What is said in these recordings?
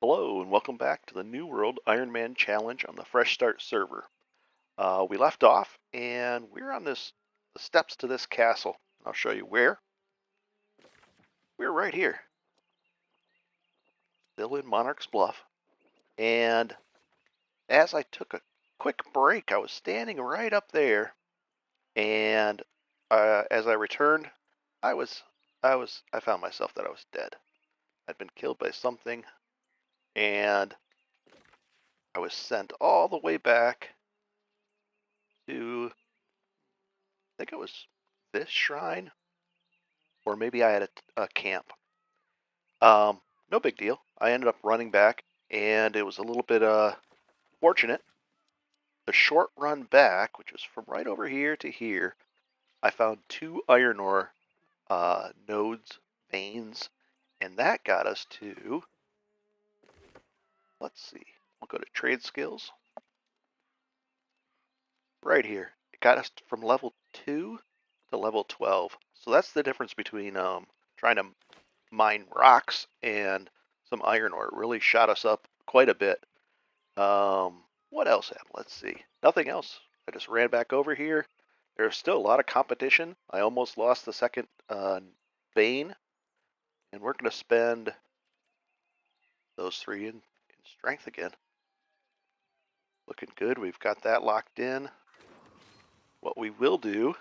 Hello and welcome back to the New World Ironman Challenge on the Fresh Start server. We left off and we're on the steps to this castle. I'll show you where. We're right here, still in Monarch's Bluff. And as I took a quick break, I was standing right up there, and as I returned, I found myself that I was dead. I'd been killed by something, and I was sent all the way back to, I think it was this shrine, or maybe I had a camp. No big deal. I ended up running back, and it was a little bit fortunate. The short run back, which was from right over here to here, I found 2 iron ore nodes, veins, and that got us to, let's see, we'll go to trade skills. Right here. It got us from level 2 to level 12. So that's the difference between trying to mine rocks and some iron ore. It really shot us up quite a bit. What else happened? Let's see. Nothing else. I just ran back over here. There's still a lot of competition. I almost lost the second vein, and we're going to spend those 3 in strength again. Looking good. We've got that locked in. What we will do,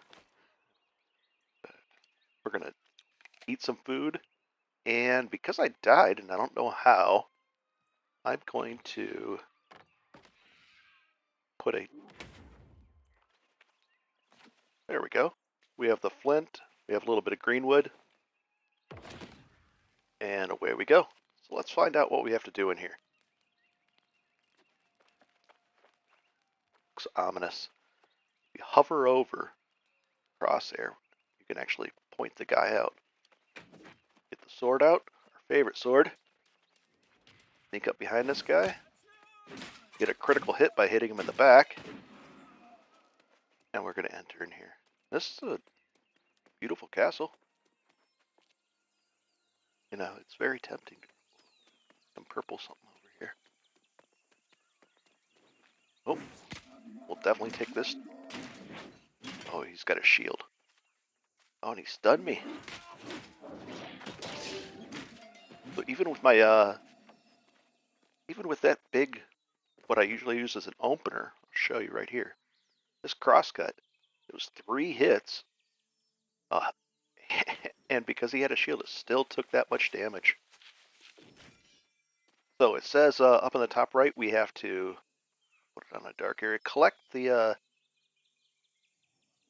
we're going to eat some food, and because I died and I don't know how, I'm going to put a, there we go. We have the flint, we have a little bit of green wood, and away we go. So let's find out what we have to do in here. Looks ominous. If you hover over crosshair, you can actually point the guy out. Get the sword out, our favorite sword. Sneak up behind this guy. Get a critical hit by hitting him in the back. And we're going to enter in here. This is a beautiful castle. You know, it's very tempting. Some purple something over here. Oh, we'll definitely take this. Oh, he's got a shield. Oh, and he stunned me. But even with my, even with that big, what I usually use as an opener, I'll show you right here. This crosscut, it was 3 hits. And because he had a shield, it still took that much damage. So it says up in the top right, we have to put it on a dark area. Collect the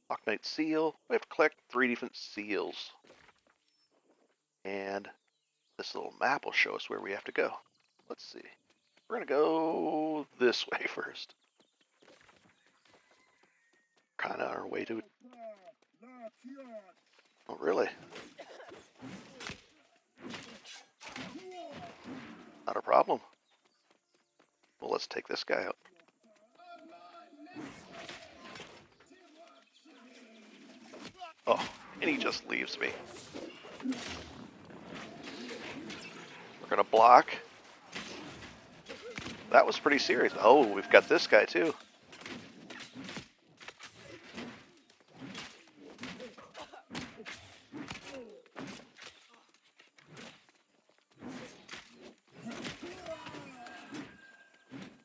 Hawk Knight seal. We have to collect 3 different seals. And this little map will show us where we have to go. Let's see. We're going to go this way first. Kind of our way to it. Oh, really? Not a problem. Well, let's take this guy out. Oh, and he just leaves me. We're going to block. That was pretty serious. Oh, we've got this guy too.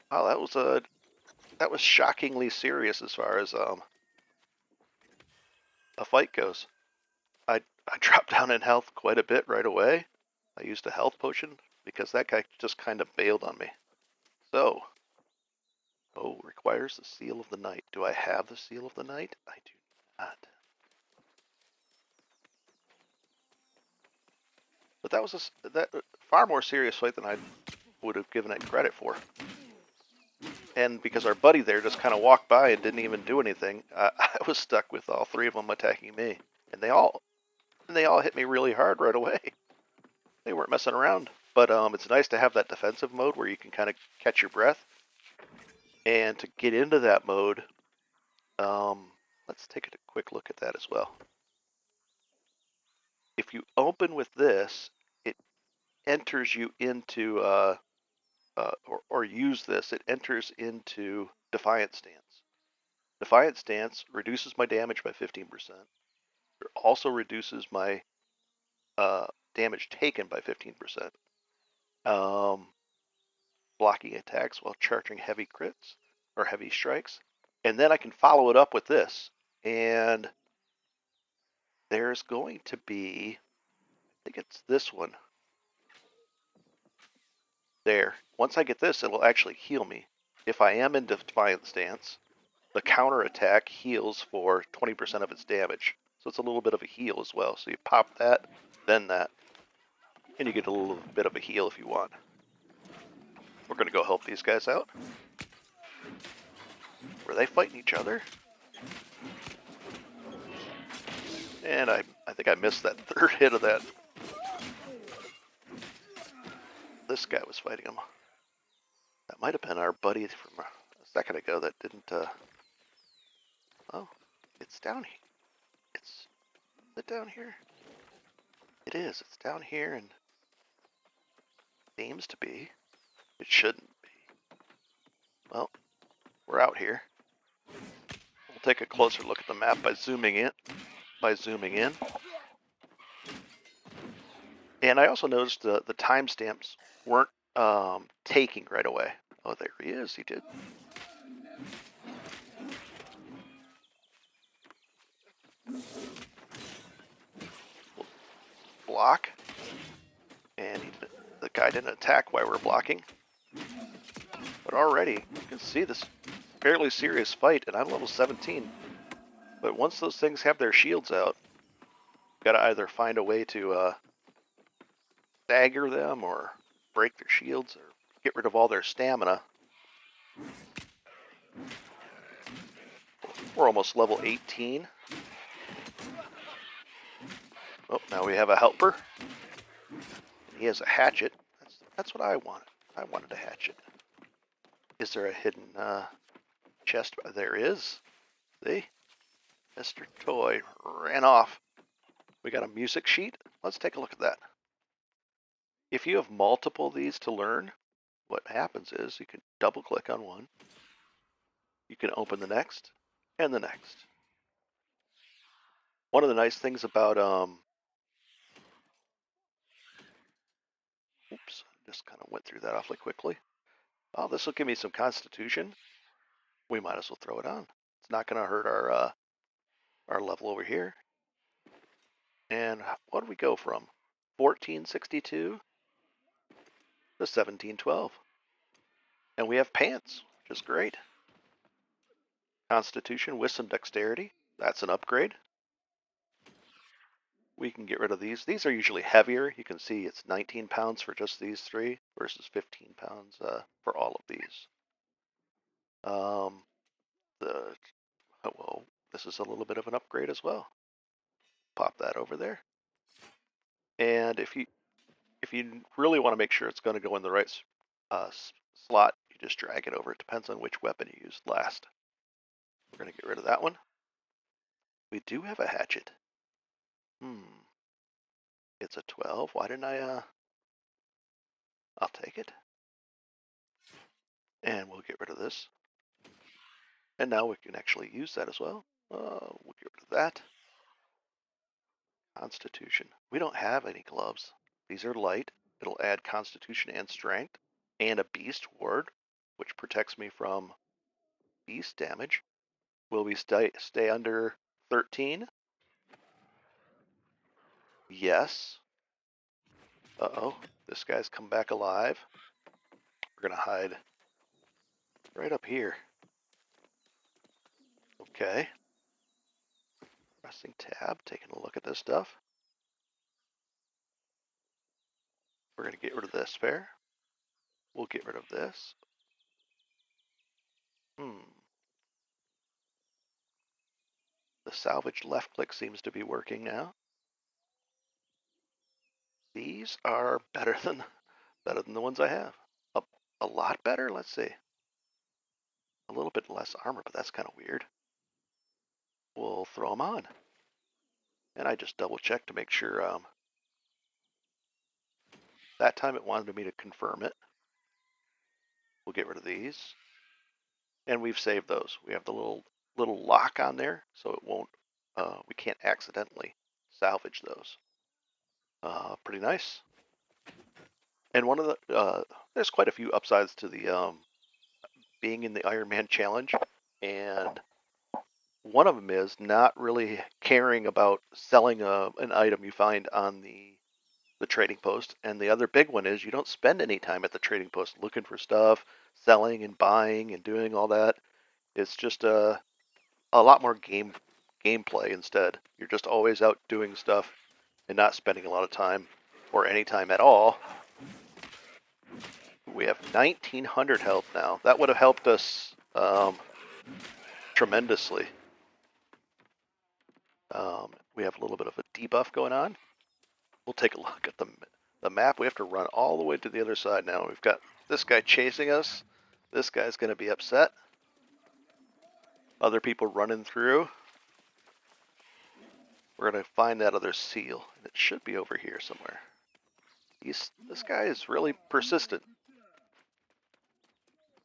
Wow, that was shockingly serious as far as a fight goes. I dropped down in health quite a bit right away. I used a health potion because that guy just kind of bailed on me. So, oh, requires the seal of the night. Do I have the seal of the night? I do not. But that was that far more serious fight than I would have given it credit for. And because our buddy there just kind of walked by and didn't even do anything, I was stuck with all 3 of them attacking me, and they all hit me really hard right away. They weren't messing around. But it's nice to have that defensive mode where you can kind of catch your breath. And to get into that mode, let's take a quick look at that as well. If you open with this, it enters you into or use this, it enters into Defiant Stance. Defiant Stance reduces my damage by 15%. It also reduces my damage taken by 15%. Blocking attacks while charging heavy crits or heavy strikes. And then I can follow it up with this. And there's going to be, I think it's this one. There. Once I get this, it'll actually heal me. If I am in Defiant Stance, the counter attack heals for 20% of its damage. So it's a little bit of a heal as well. So you pop that, then that, and you get a little bit of a heal if you want. We're going to go help these guys out. Were they fighting each other? And I think I missed that third hit of that. This guy was fighting him. That might have been our buddy from a second ago that didn't, oh, it's down here. Is it down here? It is. It's down here and seems to be. It shouldn't be. Well, we're out here. We'll take a closer look at the map by zooming in. And I also noticed the timestamps weren't taking right away. Oh, there he is. He did. Block. And the guy didn't attack while we're blocking. But already, you can see this fairly serious fight, and I'm level 17. But once those things have their shields out, you've got to either find a way to stagger them or break their shields or get rid of all their stamina. We're almost level 18. Oh, now we have a helper. He has a hatchet. That's what I wanted. I wanted a hatchet. Is there a hidden chest? There is. See? Mr. Toy ran off. We got a music sheet. Let's take a look at that. If you have multiple of these to learn, what happens is you can double click on one. You can open the next and the next. One of the nice things about oops, just kind of went through that awfully quickly. Oh, this will give me some constitution. We might as well throw it on. It's not going to hurt our level over here. And what do we go from? 1462 to 1712. And we have pants, which is great. Constitution with some dexterity. That's an upgrade. We can get rid of these. These are usually heavier. You can see it's 19 pounds for just these three versus 15 pounds for all of these. Well, this is a little bit of an upgrade as well. Pop that over there. And if you really want to make sure it's going to go in the right slot, you just drag it over. It depends on which weapon you used last. We're going to get rid of that one. We do have a hatchet. It's a 12. Why didn't I? I'll take it. And we'll get rid of this. And now we can actually use that as well. We'll get rid of that. Constitution. We don't have any gloves. These are light. It'll add Constitution and Strength. And a Beast Ward, which protects me from beast damage. Will we stay under 13? Yes. Uh-oh. This guy's come back alive. We're going to hide right up here. Okay. Pressing tab, taking a look at this stuff. We're going to get rid of this fair. We'll get rid of this. The salvage left click seems to be working now. These are better than the ones I have. A lot better? Let's see. A little bit less armor, but that's kind of weird. We'll throw them on. And I just double check to make sure. That time it wanted me to confirm it. We'll get rid of these. And we've saved those. We have the little lock on there, so it won't, we can't accidentally salvage those. Pretty nice. And one of the, there's quite a few upsides to the being in the Ironman challenge, and one of them is not really caring about selling an item you find on the trading post, and the other big one is you don't spend any time at the trading post looking for stuff, selling and buying and doing all that. It's just a lot more gameplay instead. You're just always out doing stuff and not spending a lot of time or any time at all. We have 1900 health now. That would have helped us tremendously. We have a little bit of a debuff going on. We'll take a look at the map. We have to run all the way to the other side now. We've got this guy chasing us. This guy's going to be upset. Other people running through. We're going to find that other seal. It should be over here somewhere. This guy is really persistent.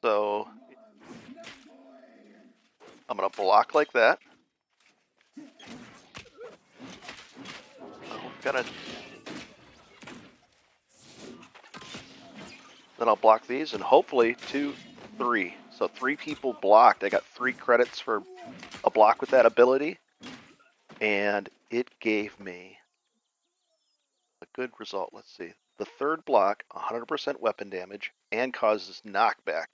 So I'm going to block like that. Then I'll block these, and hopefully 2, 3. So 3 people blocked. I got 3 credits for a block with that ability, and it gave me a good result. Let's see. The third block, 100% weapon damage, and causes knockback.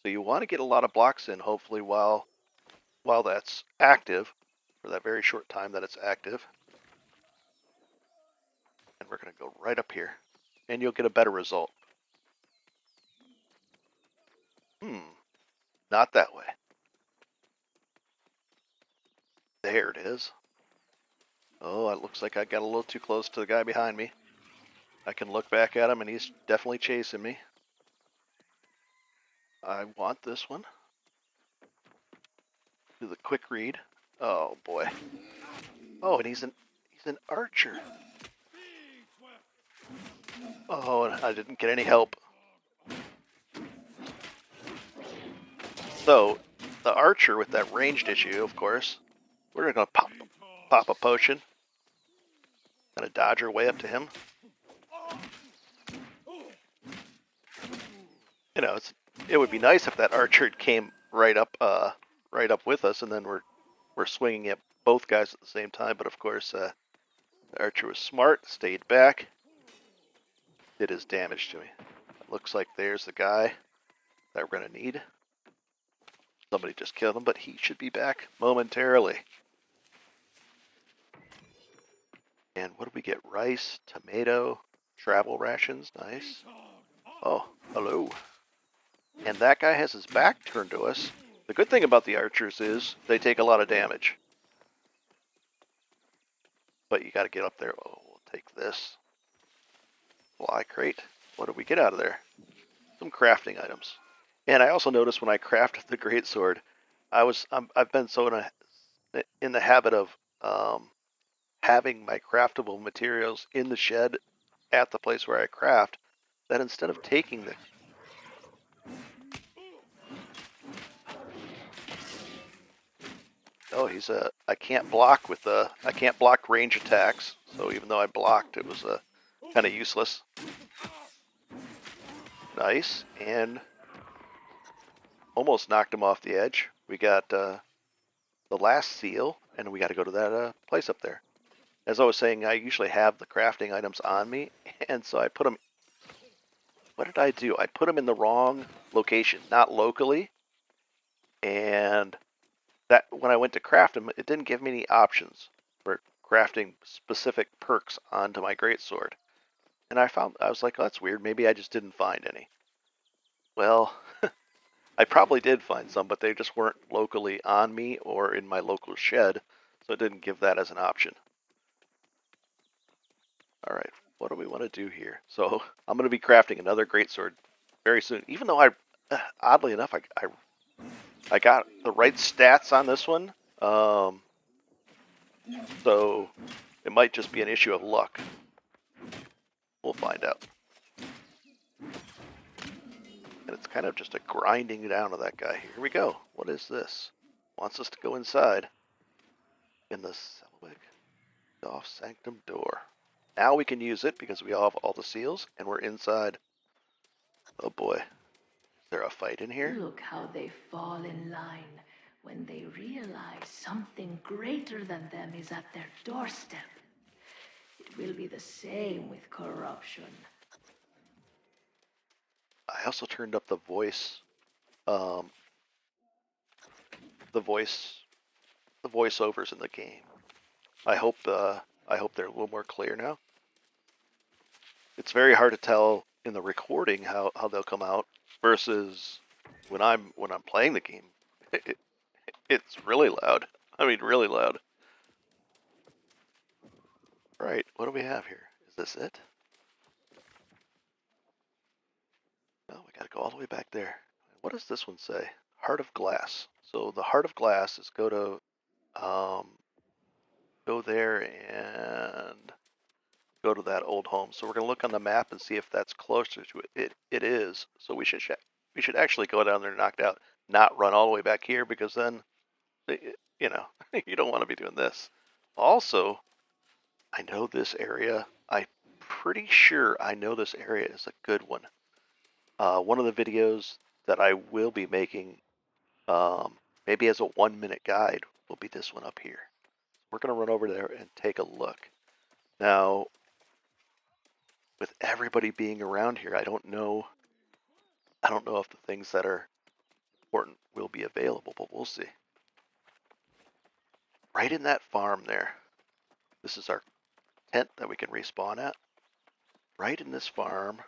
So you want to get a lot of blocks in, hopefully, while that's active, for that very short time that it's active. And we're going to go right up here, and you'll get a better result. Not that way. There it is. Oh, it looks like I got a little too close to the guy behind me. I can look back at him, and he's definitely chasing me. I want this one. Do the quick read. Oh boy. Oh, and he's an archer. Oh, and I didn't get any help. So, the archer with that ranged issue, of course, we're gonna pop a potion. Gonna dodge our way up to him. You know, it would be nice if that archer came right up with us, and then we're swinging at both guys at the same time. But of course, the archer was smart, stayed back, did his damage to me. It looks like there's the guy that we're gonna need. Somebody just killed him, but he should be back momentarily. And what do we get? Rice, tomato, travel rations. Nice. Oh, hello. And that guy has his back turned to us. The good thing about the archers is they take a lot of damage. But you got to get up there. Oh, we'll take this. Fly crate. What do we get out of there? Some crafting items. And I also noticed when I crafted the greatsword, I've been so in the habit of having my craftable materials in the shed at the place where I craft, that instead of taking the I can't block range attacks, so even though I blocked, it was kind of useless. Nice, and almost knocked him off the edge. We got the last seal, and we got to go to that place up there. As I was saying, I usually have the crafting items on me, and so I put them. What did I do? I put them in the wrong location, not locally, and that when I went to craft them, it didn't give me any options for crafting specific perks onto my greatsword. And I was like, oh, that's weird. Maybe I just didn't find any. Well, I probably did find some, but they just weren't locally on me or in my local shed, so it didn't give that as an option. All right, what do we want to do here? So I'm going to be crafting another greatsword very soon. Even though oddly enough, I got the right stats on this one, so it might just be an issue of luck. We'll find out. And it's kind of just a grinding down of that guy. Here we go. What is this? Wants us to go inside. In the off Sanctum door. Now we can use it because we have all the seals and we're inside. Oh boy. Is there a fight in here? Look how they fall in line when they realize something greater than them is at their doorstep. It will be the same with corruption. I also turned up the voice. The voiceovers in the game. I hope they're a little more clear now. It's very hard to tell in the recording how they'll come out versus when I'm playing the game. It's really loud. I mean, really loud. Right, what do we have here? Is this it? No, we gotta go all the way back there. What does this one say? Heart of Glass. So the Heart of Glass is go there and go to that old home. So we're gonna look on the map and see if that's closer to it. It is. So we should actually go down there and knock it out, not run all the way back here because then, you know, you don't want to be doing this. Also, I know this area. I'm pretty sure I know this area is a good one. One of the videos that I will be making, maybe as a 1-minute guide, will be this one up here. We're going to run over there and take a look. Now, with everybody being around here, I don't know if the things that are important will be available, but we'll see. Right in that farm there. This is our tent that we can respawn at. Right in this farm.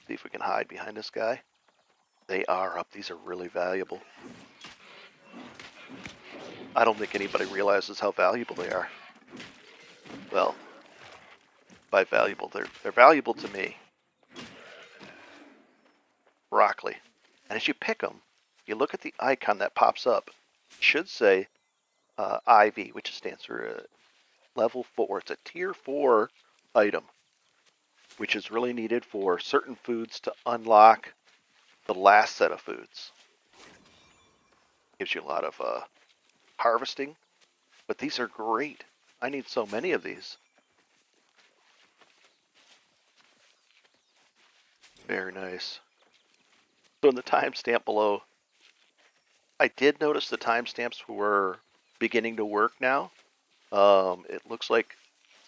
See if we can hide behind this guy. They are up. These are really valuable. I don't think anybody realizes how valuable they are. Well, by valuable, they're valuable to me. Broccoli. And as you pick them, you look at the icon that pops up. It should say IV, which stands for level 4. It's a tier 4 item, which is really needed for certain foods to unlock the last set of foods. Gives you a lot of harvesting, but these are great. I need so many of these. Very nice. So in the timestamp below, I did notice the timestamps were beginning to work now. It looks like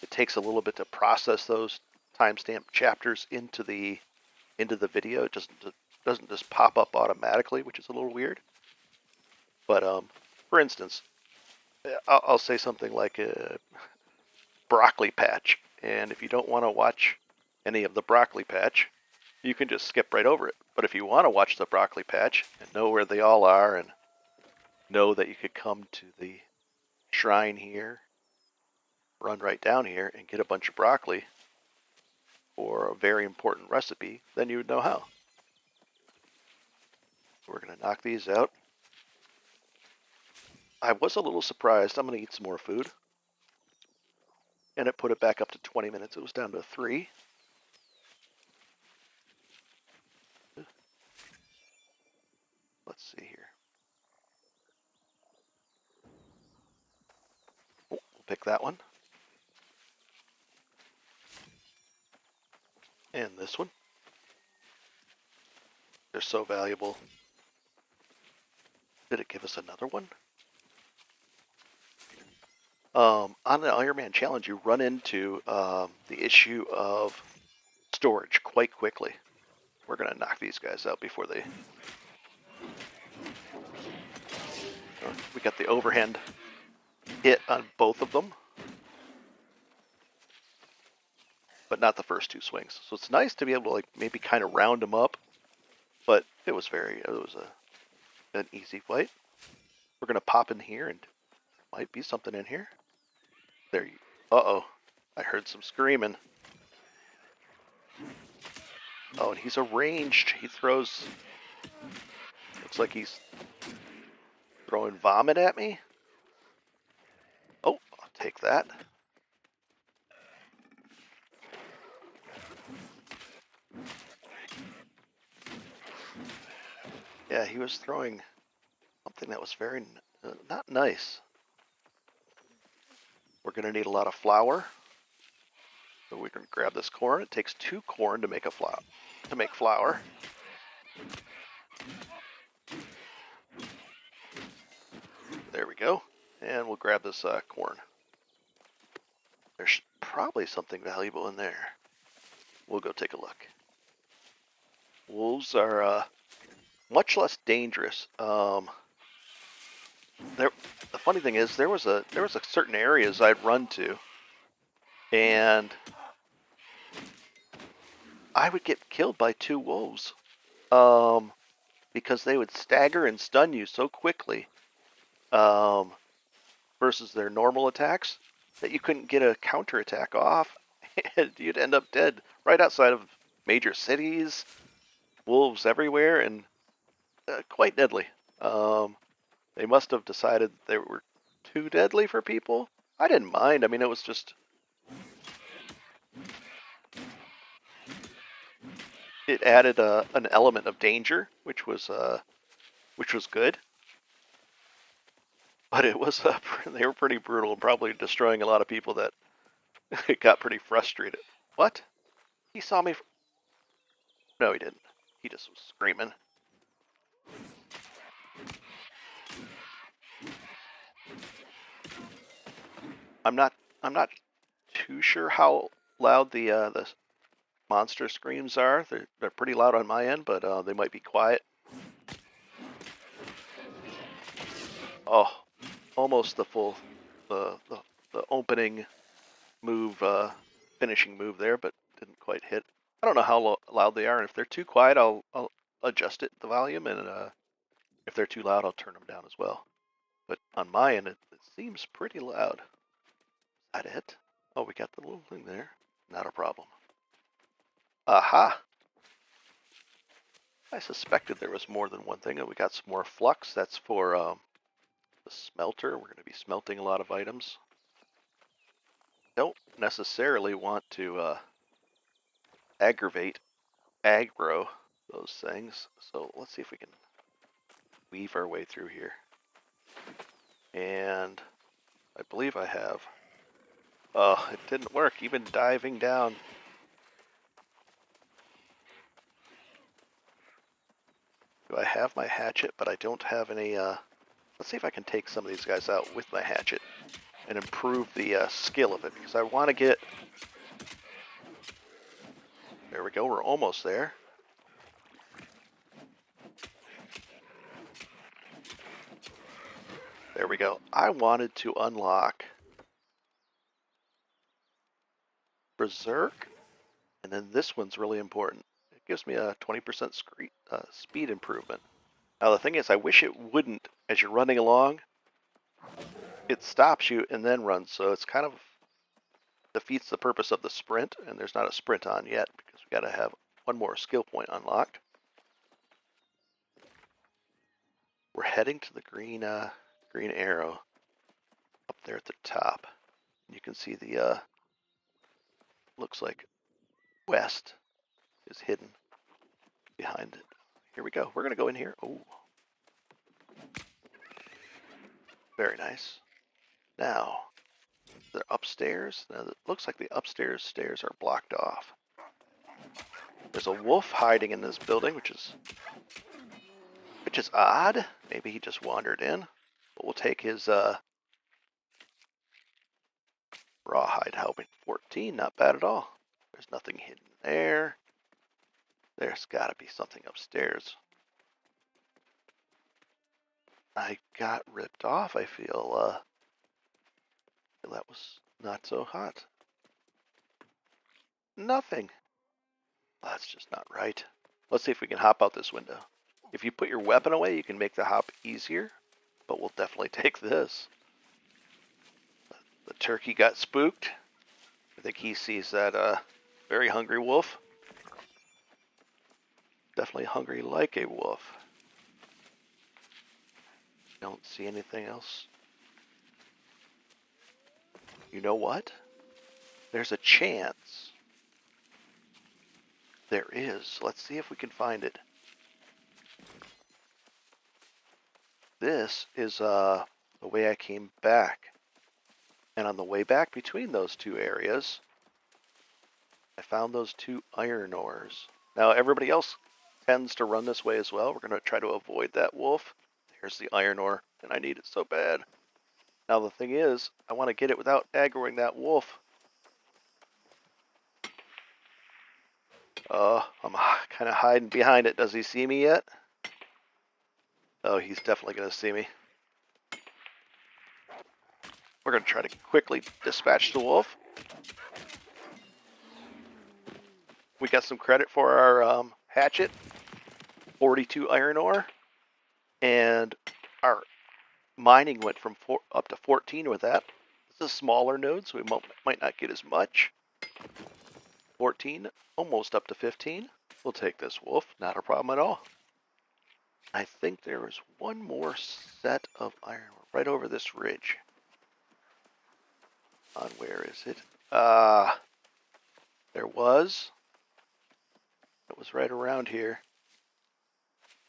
it takes a little bit to process those timestamp chapters into the video. It doesn't just pop up automatically, which is a little weird. But for instance, I'll say something like a broccoli patch, and if you don't want to watch any of the broccoli patch, you can just skip right over it. But if you want to watch the broccoli patch and know where they all are and know that you could come to the shrine here, run right down here and get a bunch of broccoli for a very important recipe, then you would know how. We're going to knock these out. I was a little surprised. I'm going to eat some more food. And it put it back up to 20 minutes. It was down to 3. Let's see here. Oh, we'll pick that one. And this one. They're so valuable. Did it give us another one? On the Ironman challenge, you run into the issue of storage quite quickly. We're going to knock these guys out before they... We got the overhand hit on both of them, but not the first 2 swings. So it's nice to be able to like maybe kind of round them up, but it was an easy fight. We're going to pop in here, and there might be something in here. There you... Uh-oh. I heard some screaming. Oh, and he's arranged. He throws... Looks like he's throwing vomit at me. Oh, I'll take that. Yeah, he was throwing something that was very not nice. We're going to need a lot of flour. So we can grab this corn. It takes 2 corn to make flour. There we go. And we'll grab this corn. There's probably something valuable in there. We'll go take a look. Wolves are much less dangerous. The funny thing is, there was a certain areas I'd run to, and I would get killed by 2 wolves, because they would stagger and stun you so quickly, versus their normal attacks, that you couldn't get a counterattack off, and you'd end up dead right outside of major cities. Wolves everywhere, and quite deadly. They must have decided they were too deadly for people. I didn't mind. I mean, it was just, it added an element of danger, which was good. But it was they were pretty brutal and probably destroying a lot of people that got pretty frustrated. What? He saw me. No, he didn't. He just was screaming. I'm not. I'm not too sure how loud the monster screams are. They're pretty loud on my end, but they might be quiet. Oh, almost the full, the opening move, finishing move there, but didn't quite hit. I don't know how loud they are, and if they're too quiet, I'll adjust the volume, and if they're too loud, I'll turn them down as well. But on my end, it seems pretty loud. Is that it? Oh, we got the little thing there. Not a problem. Aha! I suspected there was more than one thing, and we got some more flux. That's for the smelter. We're going to be smelting a lot of items. Don't necessarily want to aggro those things. So let's see if we can weave our way through here. And I believe I have. Oh, it didn't work, even diving down. Do I have my hatchet, but I don't have any, let's see if I can take some of these guys out with my hatchet and improve the skill of it, because I want to get, there we go, we're almost there. There we go. I wanted to unlock Berserk, and then this one's really important. It gives me a 20% speed improvement. Now the thing is, I wish it wouldn't. As you're running along, it stops you and then runs, so it's kind of defeats the purpose of the sprint, and there's not a sprint on yet because we got to have one more skill point unlocked. We're heading to the green arrow up there at the top. You can see the looks like west is hidden behind it. Here we go. We're gonna go in here. Oh, very nice. Now they're upstairs. Now it looks like the upstairs stairs are blocked off. There's a wolf hiding in this building, which is odd. Maybe he just wandered in. But we'll take his rawhide helping 14. Not bad at all. There's nothing hidden there. There's got to be something upstairs. I got ripped off. I feel that was not so hot. Nothing. That's just not right. Let's see if we can hop out this window. If you put your weapon away, you can make the hop easier, but we'll definitely take this. The turkey got spooked. I think he sees that very hungry wolf. Definitely hungry like a wolf. Don't see anything else. You know what? There's a chance. There is. Let's see if we can find it. this is the way I came back. And on the way back between those two areas, I found those 2 iron ores. Now everybody else tends to run this way as well. We're going to try to avoid that wolf. There's the iron ore, and I need it so bad. Now the thing is, I want to get it without aggroing that wolf. I'm kind of hiding behind it. Does he see me yet? Oh, he's definitely going to see me. We're going to try to quickly dispatch the wolf. We got some credit for our hatchet. 42 iron ore. And our mining went from up to 14 with that. This is a smaller node, so we might not get as much. 14, almost up to 15. We'll take this wolf, not a problem at all. I think there is one more set of iron ore right over this ridge. On where is it? There was. It was right around here.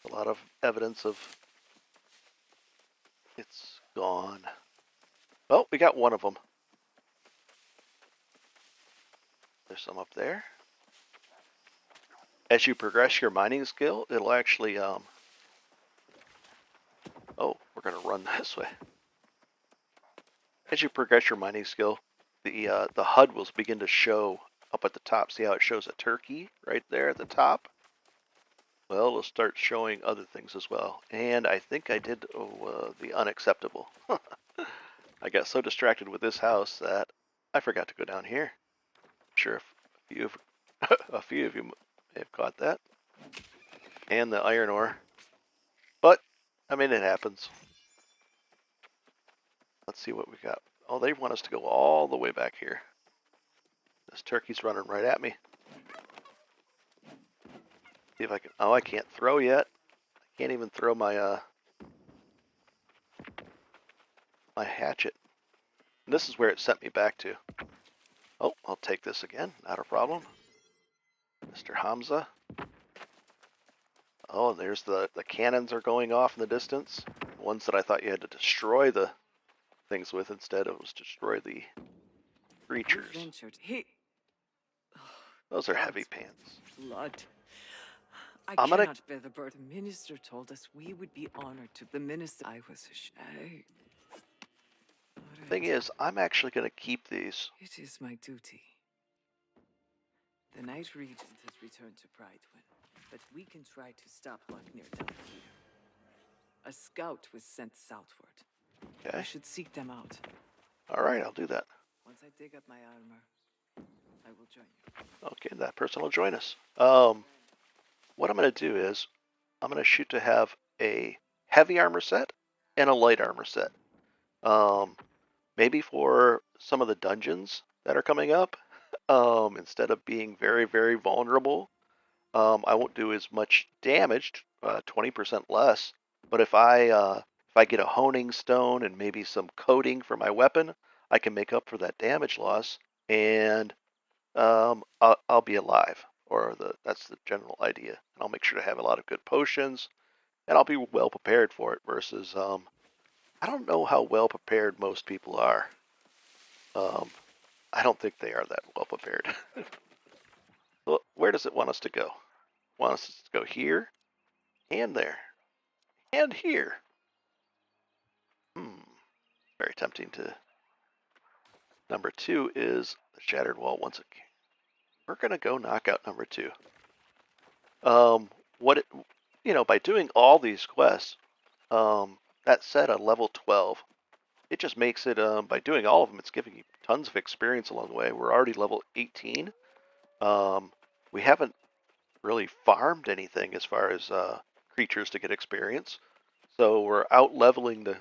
A lot of evidence of it's gone. Well, we got one of them. There's some up there. As you progress your mining skill, it'll actually, oh, we're going to run this way. As you progress your mining skill, the HUD will begin to show up at the top. See how it shows a turkey right there at the top? Well, it'll start showing other things as well. And I think I did the unacceptable. I got so distracted with this house that I forgot to go down here. I'm sure a few of you may have caught that. And the iron ore. But, I mean, it happens. Let's see what we got. Oh, they want us to go all the way back here. This turkey's running right at me. See if I can. Oh, I can't throw yet. I can't even throw my my hatchet. And this is where it sent me back to. Oh, I'll take this again. Not a problem. Mr. Hamza. Oh, and there's the cannons are going off in the distance. The ones that I thought you had to destroy the things with. Instead, it was destroy the creatures. Those are heavy pants. Blood. I I'm gonna. cannot bear the burden. The minister told us we would be honored to the minister. I was ashamed. Thing is, I'm actually gonna keep these. It is my duty. The Night Regent has returned to Brightwin, but we can try to stop luck near down here. A scout was sent southward. Okay. I should seek them out. All right, I'll do that. Once I dig up my armor, I will join you. Okay, that person will join us. What I'm going to do is I'm going to shoot to have a heavy armor set and a light armor set. Maybe for some of the dungeons that are coming up, instead of being very, very vulnerable, I won't do as much damage, 20% less. But if I get a honing stone and maybe some coating for my weapon, I can make up for that damage loss, and I'll be alive. Or that's the general idea. And I'll make sure to have a lot of good potions, and I'll be well prepared for it. Versus, I don't know how well prepared most people are. I don't think they are that well prepared. Well, where does it want us to go? Want us to go here, and there, and here. Very tempting to. Number 2 is the Shattered Wall once again. We're gonna go knock out number 2. By doing all these quests, that said, a level 12, it just makes it, by doing all of them, it's giving you tons of experience along the way. We're already level 18. We haven't really farmed anything as far as creatures to get experience. So we're out leveling the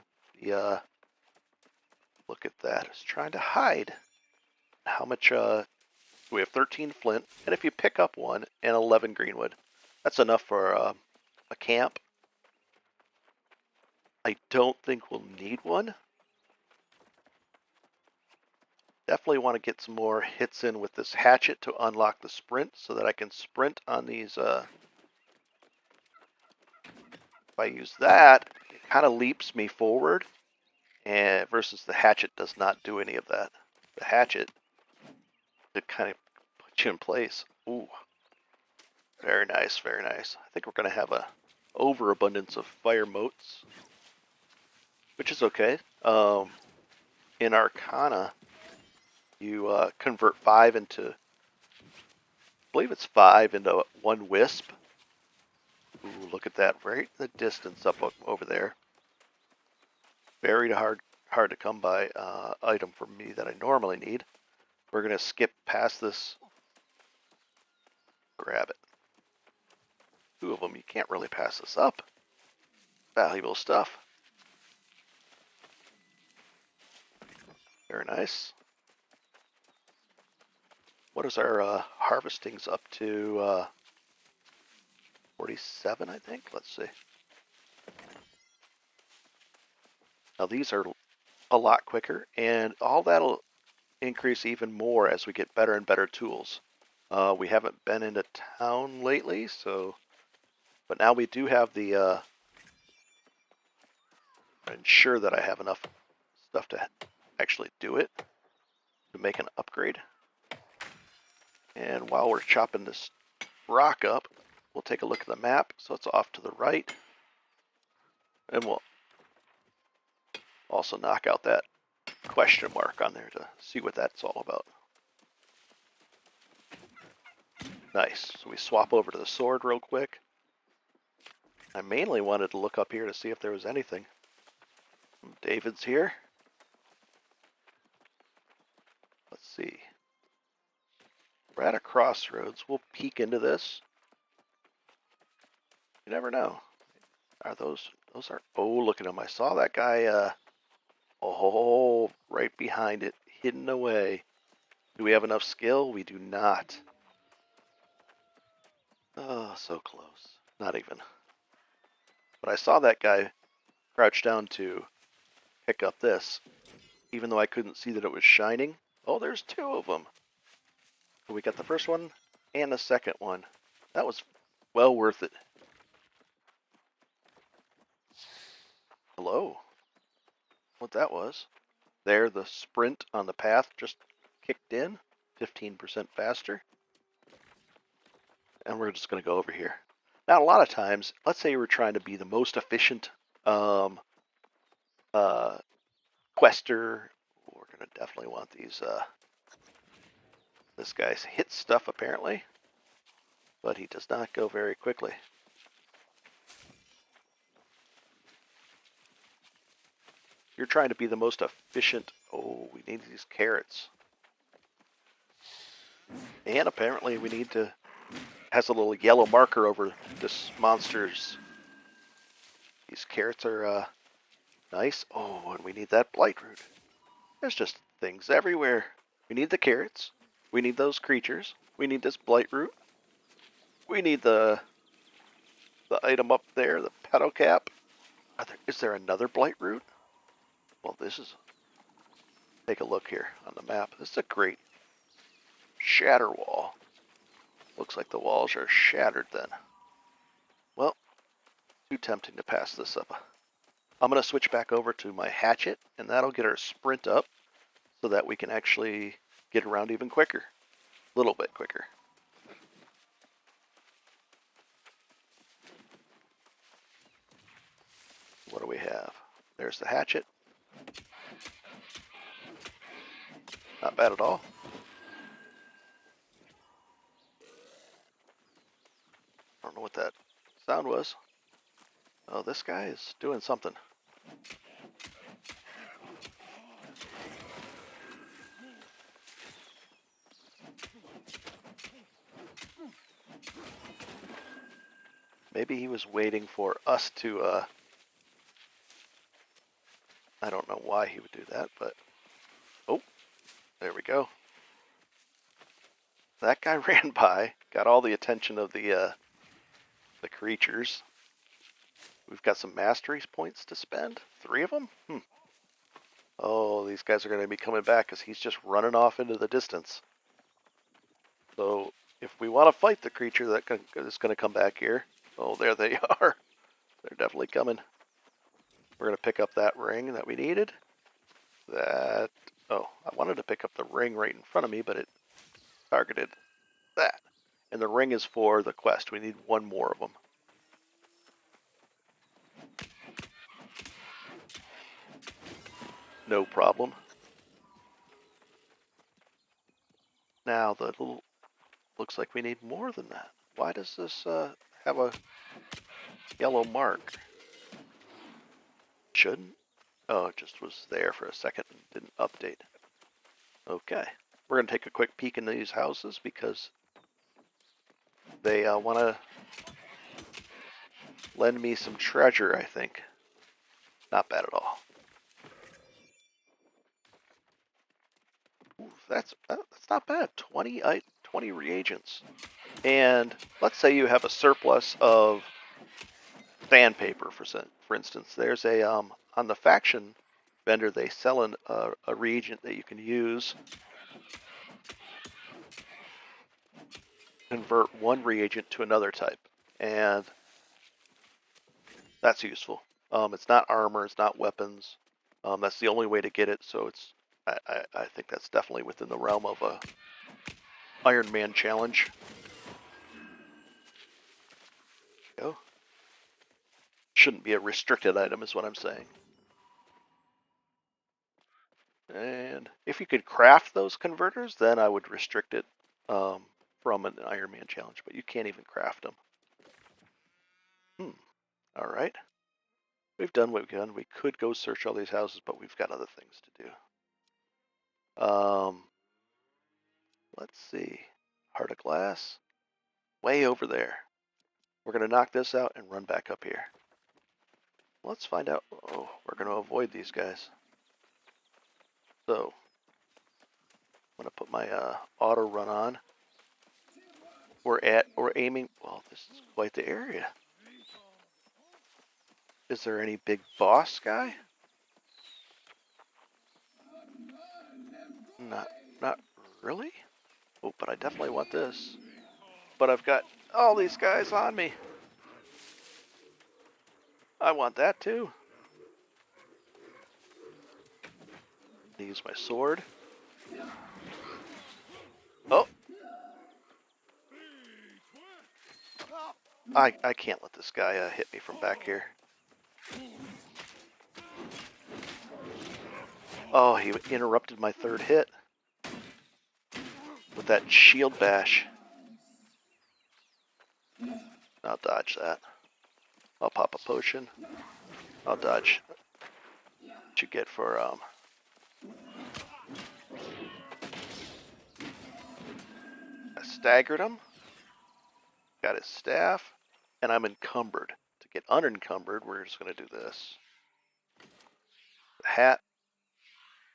look at that. It's trying to hide. How much, we have 13 flint, and if you pick up one, and 11 greenwood, that's enough for a camp. I don't think we'll need one. Definitely want to get some more hits in with this hatchet to unlock the sprint so that I can sprint on these. If I use that, kind of leaps me forward, and versus the hatchet does not do any of that. The hatchet, it kind of puts you in place. Ooh, very nice, very nice. I think we're going to have a overabundance of fire motes, which is okay. In Arcana, you convert 5 into, I believe it's 5 into 1 wisp. Ooh, look at that, right in the distance up over there. Very hard to come by item for me that I normally need. We're going to skip past this. Grab it. 2 of them, you can't really pass this up. Valuable stuff. Very nice. What is our harvestings up to? 47, I think. Let's see. Now these are a lot quicker, and all that'll increase even more as we get better and better tools. We haven't been into town lately, so, but now we do have the ensure that I have enough stuff to actually do it, to make an upgrade. And while we're chopping this rock up, we'll take a look at the map. So it's off to the right, and we'll also knock out that question mark on there to see what that's all about. Nice. So we swap over to the sword real quick. I mainly wanted to look up here to see if there was anything. David's here. Let's see. We're at a crossroads. We'll peek into this. You never know. Are those are, oh, look at him. I saw that guy, oh, right behind it, hidden away. Do we have enough skill? We do not. Oh, so close. Not even. But I saw that guy crouch down to pick up this, even though I couldn't see that it was shining. Oh, there's 2 of them. So we got the first one and the second one. That was well worth it. Hello. What that was. There, the sprint on the path just kicked in. 15% faster. And we're just going to go over here. Now, a lot of times, let's say we're trying to be the most efficient quester. We're going to definitely want these. This guy's hit stuff apparently, but he does not go very quickly. You're trying to be the most efficient. Oh, we need these carrots. And apparently we need to, has a little yellow marker over this monster's. These carrots are nice. Oh, and we need that blight root. There's just things everywhere. We need the carrots. We need those creatures. We need this blight root. We need the item up there, the petal cap. Is there another blight root? Well, this is. Take a look here on the map. This is a great Shatterwall. Looks like the walls are shattered then. Well, too tempting to pass this up. I'm going to switch back over to my hatchet, and that'll get our sprint up so that we can actually get around even quicker. A little bit quicker. What do we have? There's the hatchet. Not bad at all. I don't know what that sound was. Oh, this guy is doing something. Maybe he was waiting for us to, I don't know why he would do that, but, oh, there we go. That guy ran by, got all the attention of the creatures. We've got some mastery points to spend. 3 of them? Oh, these guys are going to be coming back because he's just running off into the distance. So if we want to fight the creature that is going to come back here, oh, there they are. They're definitely coming. We're going to pick up that ring that we needed. That, oh, I wanted to pick up the ring right in front of me, but it targeted that. And the ring is for the quest. We need one more of them. No problem. Now the little, looks like we need more than that. Why does this have a yellow mark? Shouldn't. Oh, it just was there for a second and didn't update. Okay. We're going to take a quick peek in these houses because they want to lend me some treasure, I think. Not bad at all. Ooh, that's not bad. 20 reagents. And let's say you have a surplus of sandpaper, for instance. There's a on the faction vendor, they sell a reagent that you can use. Convert one reagent to another type, and that's useful. It's not armor, it's not weapons. That's the only way to get it, so it's I think that's definitely within the realm of a Ironman challenge. Go. Shouldn't be a restricted item, is what I'm saying. And if you could craft those converters, then I would restrict it from an Ironman challenge, but you can't even craft them. All right. We've done what we've done. We could go search all these houses, but we've got other things to do. Let's see. Heart of Glass. Way over there. We're going to knock this out and run back up here. Let's find out. Oh, we're going to avoid these guys. So, I'm going to put my auto run on. We're aiming. Well, this is quite the area. Is there any big boss guy? Not really. Oh, but I definitely want this. But I've got all these guys on me. I want that too. Use my sword. Oh! I can't let this guy hit me from back here. Oh, he interrupted my third hit with that shield bash. I'll dodge that. I'll pop a potion. I'll dodge what you get for I staggered him. Got his staff, and I'm encumbered. To get unencumbered, we're just going to do this. The hat.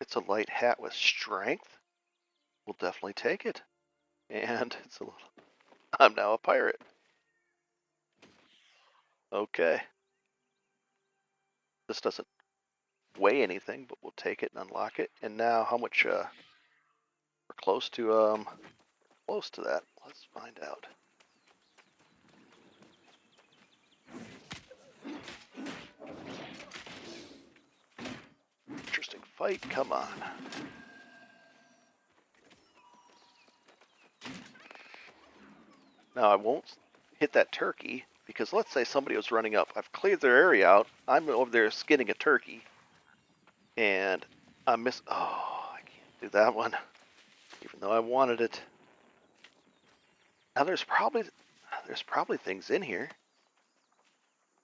It's a light hat with strength. We'll definitely take it. And it's a little. I'm now a pirate. Okay. This doesn't weigh anything, but we'll take it and unlock it. And now, how much? We're close to that. Let's find out. Interesting fight. Come on. Now I won't hit that turkey because let's say somebody was running up. I've cleared their area out. I'm over there skinning a turkey, and I miss. Oh, I can't do that one, even though I wanted it. Now there's probably things in here.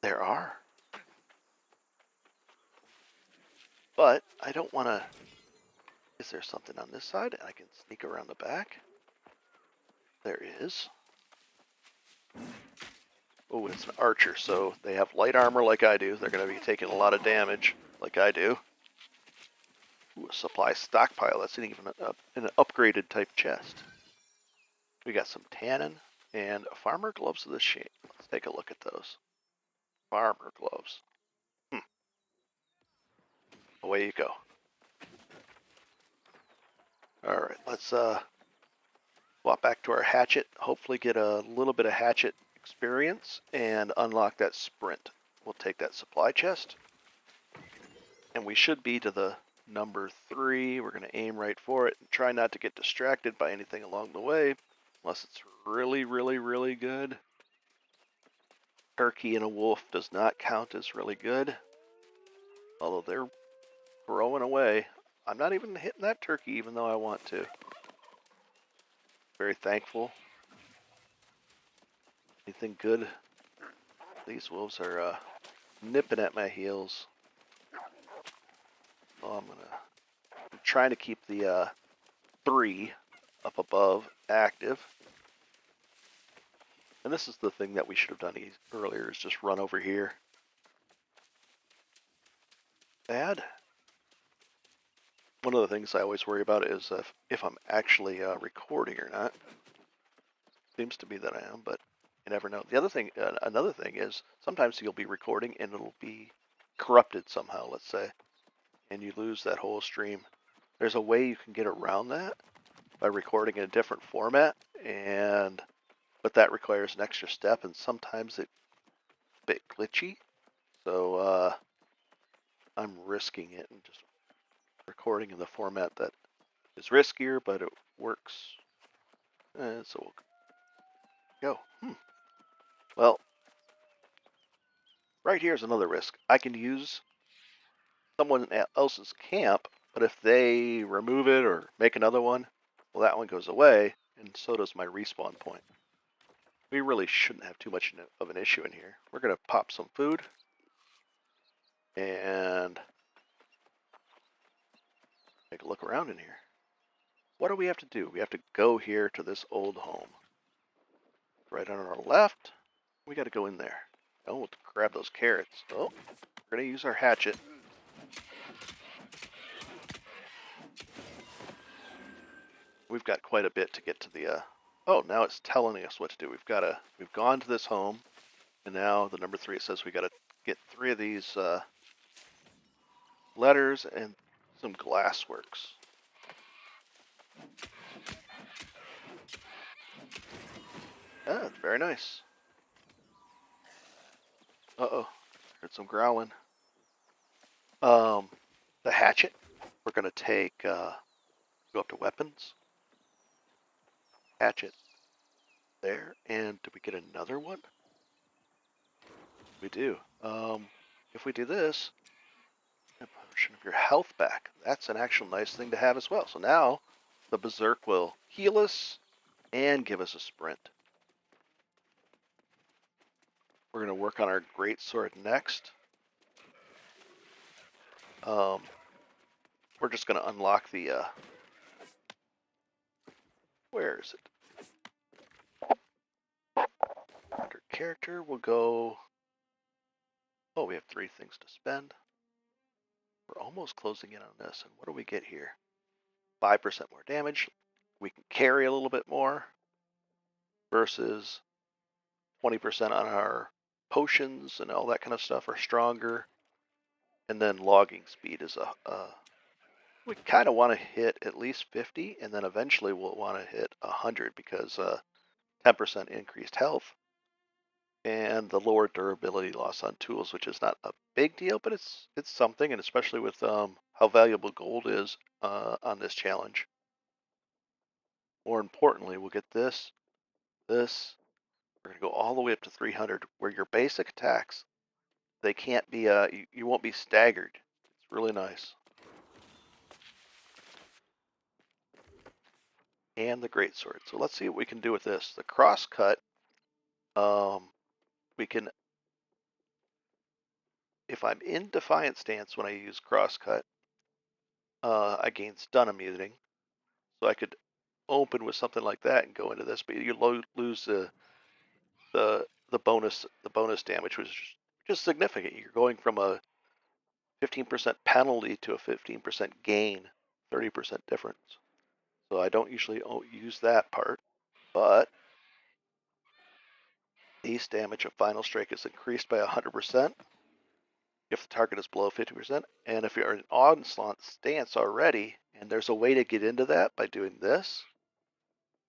There are, but I don't want to. Is there something on this side? I can sneak around the back. There is. Oh, it's an archer, so they have light armor like I do. They're going to be taking a lot of damage like I do. Ooh, a supply stockpile. That's even an upgraded type chest. We got some tannin and farmer gloves of the shape. Let's take a look at those. Farmer gloves. Away you go. Alright, let's swap back to our hatchet. Hopefully get a little bit of hatchet experience and unlock that sprint. We'll take that supply chest. And we should be to the number 3. We're going to aim right for it and try not to get distracted by anything along the way, unless it's really, really, really good. Turkey and a wolf does not count as really good, although they're growing away. I'm not even hitting that turkey, even though I want to. Very thankful. Anything good? These wolves are nipping at my heels. Oh, I'm trying to keep the 3 up above active. And this is the thing that we should have done earlier, is just run over here. Bad. One of the things I always worry about is if I'm actually recording or not. Seems to be that I am, but you never know. The other thing, another thing is sometimes you'll be recording and it'll be corrupted somehow, let's say, and you lose that whole stream. There's a way you can get around that by recording in a different format, but that requires an extra step, and sometimes it's a bit glitchy. So I'm risking it and just recording in the format that is riskier, but it works. So we'll go. Well, right here is another risk. I can use someone else's camp, but if they remove it or make another one, well, that one goes away, and so does my respawn point. We really shouldn't have too much of an issue in here. We're going to pop some food and take a look around in here. What do we have to do? We have to go here to this old home. Right on our left, we got to go in there. Oh, we'll grab those carrots. Oh, we're going to use our hatchet. We've got quite a bit to get to the, oh, now it's telling us what to do. We've gone to this home, and now the number 3, it says we got to get 3 of these letters and some glassworks. Ah, very nice. Uh-oh, heard some growling. The hatchet, we're going to take, go up to weapons. Hatchet there, and did we get another one? We do. If we do this, a potion of your health back. That's an actual nice thing to have as well. So now the Berserk will heal us and give us a sprint. We're going to work on our greatsword next. We're just going to unlock the, where is it? Under character, we'll go, oh, we have 3 things to spend. We're almost closing in on this, and what do we get here? 5% more damage. We can carry a little bit more versus 20% on our potions and all that kind of stuff are stronger. And then logging speed is we kind of want to hit at least 50, and then eventually we'll want to hit 100 because 10% increased health and the lower durability loss on tools, which is not a big deal, but it's something, and especially with how valuable gold is on this challenge. More importantly, we'll get this. We're going to go all the way up to 300, where your basic attacks, they can't be, you won't be staggered. It's really nice. And the greatsword. So let's see what we can do with this. The crosscut, we can, if I'm in defiant stance when I use crosscut, I gain stun immunity. So I could open with something like that and go into this, but you lose the bonus damage, which is just significant. You're going from a 15% penalty to a 15% gain, 30% difference. So I don't usually use that part, but ace damage of final strike is increased by 100% if the target is below 50%. And if you're in onslaught stance already, and there's a way to get into that by doing this,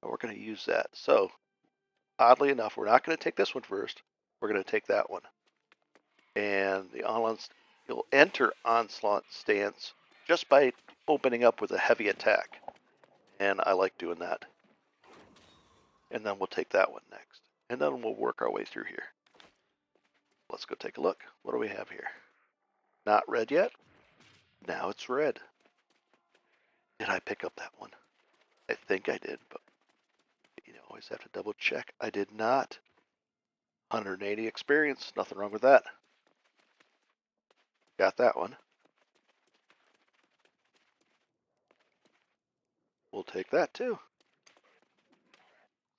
we're going to use that. So oddly enough, we're not going to take this one first. We're going to take that one. And the you'll enter onslaught stance just by opening up with a heavy attack. And I like doing that. And then we'll take that one next. And then we'll work our way through here. Let's go take a look. What do we have here? Not red yet? Now it's red. Did I pick up that one? I think I did, but you know, always have to double check. I did not. 180 experience, nothing wrong with that. Got that one. We'll take that too.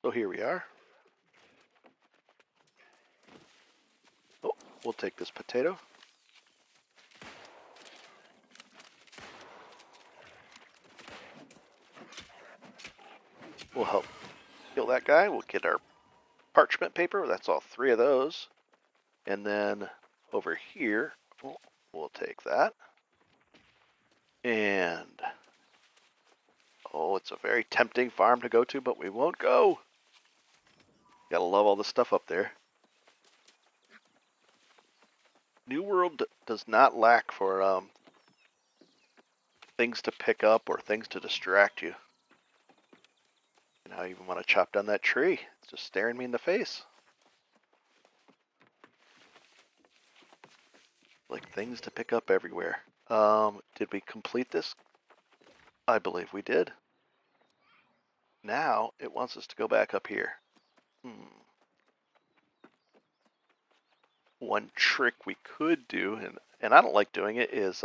So here we are. Oh, we'll take this potato. We'll help kill that guy. We'll get our parchment paper. That's all 3 of those. And then over here, we'll take that. And, oh, it's a very tempting farm to go to, but we won't go. Gotta love all the stuff up there. New World does not lack for things to pick up or things to distract you. And I even want to chop down that tree. It's just staring me in the face. Like things to pick up everywhere. Did we complete this? I believe we did. Now it wants us to go back up here. One trick we could do, and I don't like doing it, is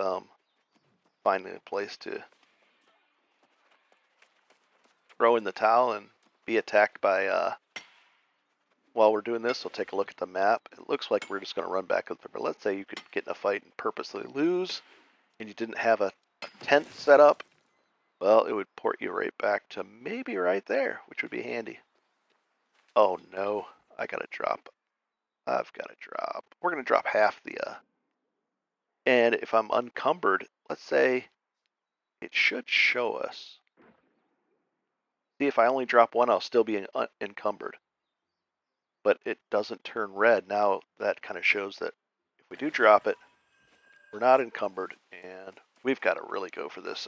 finding a place to throw in the towel and be attacked by, while we're doing this, we'll take a look at the map. It looks like we're just going to run back up there, but let's say you could get in a fight and purposely lose, and you didn't have a tent set up. Well, it would port you right back to maybe right there, which would be handy. Oh no, I gotta drop. I've gotta drop. We're gonna drop half the, and if I'm unencumbered, let's say it should show us. See, if I only drop one, I'll still be encumbered. But it doesn't turn red. Now that kind of shows that if we do drop it, we're not encumbered, and we've got to really go for this.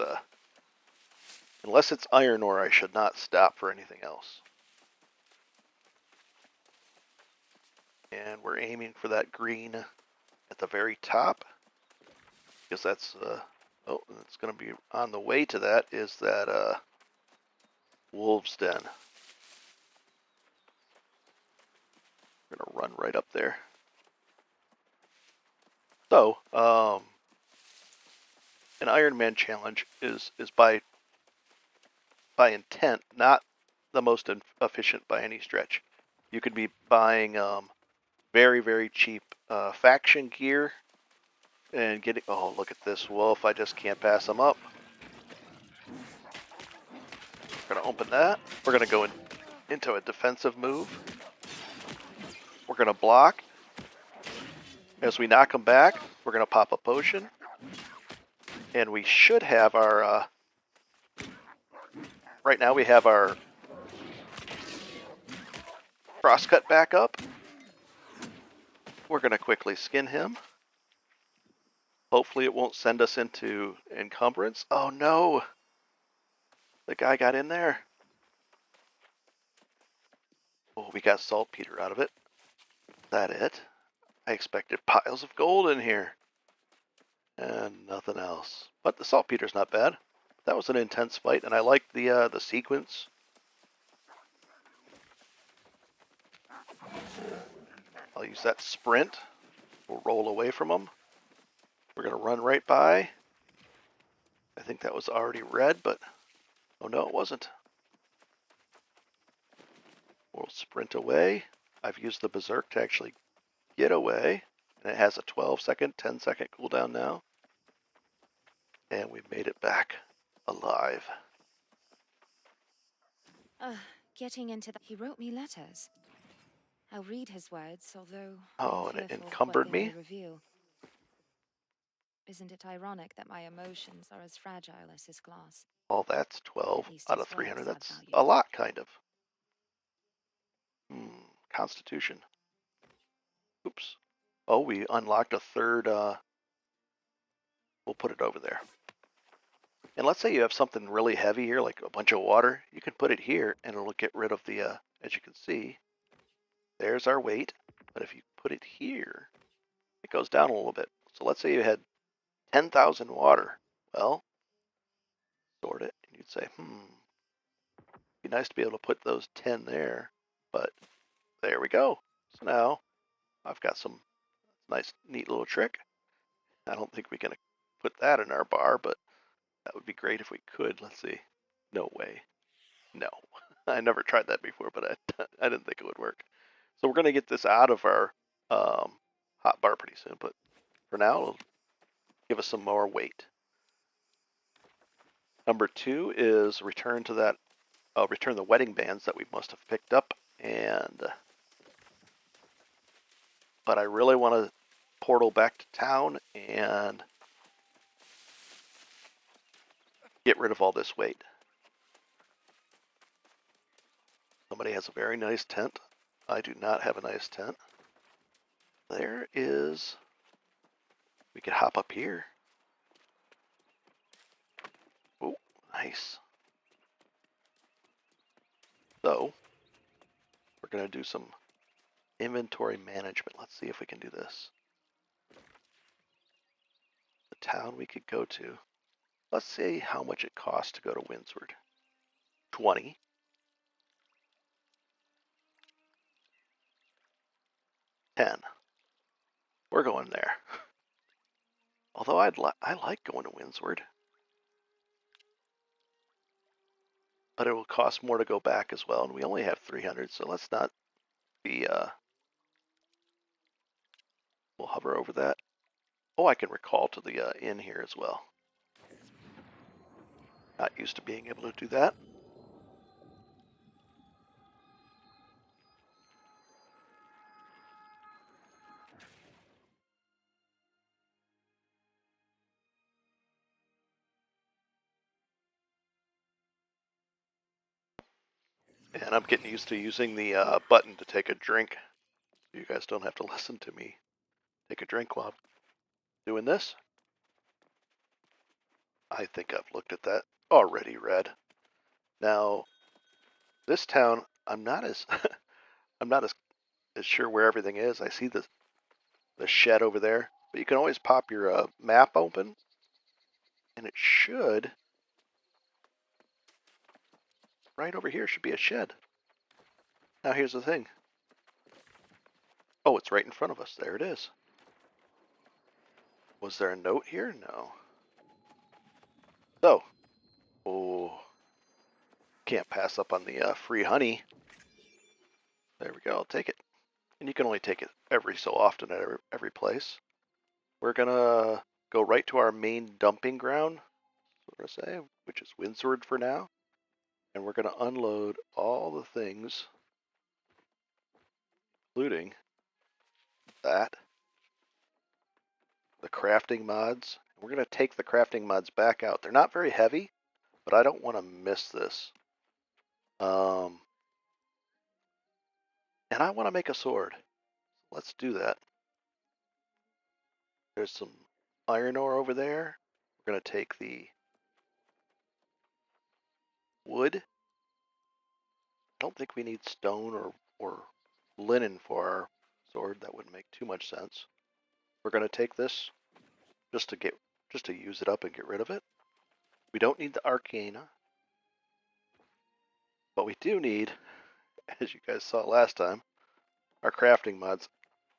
Unless it's iron ore, I should not stop for anything else. And we're aiming for that green at the very top, because that's, oh, it's going to be on the way to that, is that wolf's den. We're going to run right up there. So, an Ironman challenge is by intent not the most efficient by any stretch. You could be buying very, very cheap faction gear and getting, oh, look at this wolf, I just can't pass him up. We're going to open that. We're going to go into a defensive move. We're going to block. As we knock him back, we're going to pop a potion. And we should have our, right now we have our crosscut back up. We're going to quickly skin him. Hopefully it won't send us into encumbrance. Oh no! The guy got in there. Oh, we got saltpeter out of it. Is that it? I expected piles of gold in here. And nothing else. But the saltpeter's not bad. That was an intense fight, and I liked the sequence. I'll use that sprint. We'll roll away from them. We're going to run right by. I think that was already red, but oh no, it wasn't. We'll sprint away. I've used the Berserk to actually get away, and it has a 12-second, 10-second cooldown now. And we've made it back alive. Getting into that, he wrote me letters. I'll read his words, although Oh, and it encumbered me? Reveal. Isn't it ironic that my emotions are as fragile as his glass? Oh, that's 12 out of his 300. words That's had value. a lot, kind of. Constitution. Oops. Oh, we unlocked a third we'll put it over there. And let's say you have something really heavy here, like a bunch of water. You can put it here, and it'll get rid of the, as you can see, there's our weight. But if you put it here, it goes down a little bit. So let's say you had 10,000 water. Well, sort it, and you'd say, it'd be nice to be able to put those 10 there. But there we go. So now I've got some nice, neat little trick. I don't think we can put that in our bar, but that would be great if we could. Let's see. No way. No. I never tried that before, but I didn't think it would work. So we're going to get this out of our hot bar pretty soon, but for now, it'll give us some more weight. Number 2 is return to that, return the wedding bands that we must have picked up, but I really want to portal back to town and get rid of all this weight. Somebody has a very nice tent. I do not have a nice tent. There is, we could hop up here. Oh, nice. So, we're going to do some inventory management. Let's see if we can do this. The town we could go to. Let's see how much it costs to go to Windsward. 20. 10. We're going there. Although I like going to Windsward. But it will cost more to go back as well, and we only have 300, so let's not be, we'll hover over that. Oh, I can recall to the inn here as well. Not used to being able to do that. And I'm getting used to using the button to take a drink. So you guys don't have to listen to me take a drink while I'm doing this. I think I've looked at that already, Red. Now, this town, I'm not as I'm not as sure where everything is. I see the shed over there, but you can always pop your map open, and it should right over here should be a shed. Now here's the thing. Oh, it's right in front of us. There it is. Was there a note here? No. So, oh, can't pass up on the free honey. There we go. I'll take it. And you can only take it every so often at every place. We're gonna go right to our main dumping ground, so to say, which is Windsward for now. And we're gonna unload all the things, including that, the crafting mods. We're gonna take the crafting mods back out. They're not very heavy, but I don't want to miss this. And I want to make a sword. Let's do that. There's some iron ore over there. We're going to take the wood. I don't think we need stone or linen for our sword. That wouldn't make too much sense. We're going to take this just to use it up and get rid of it. We don't need the arcana. But we do need, as you guys saw last time, our crafting mods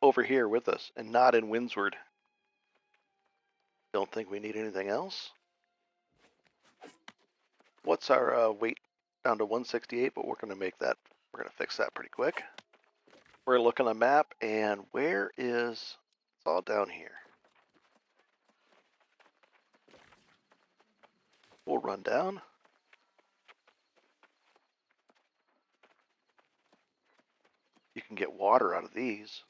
over here with us and not in Windsward. Don't think we need anything else. What's our weight? Down to 168, but we're going to make that, we're going to fix that pretty quick. We're going to look on the map, and where is, it's all down here. We'll run down. You can get water out of these,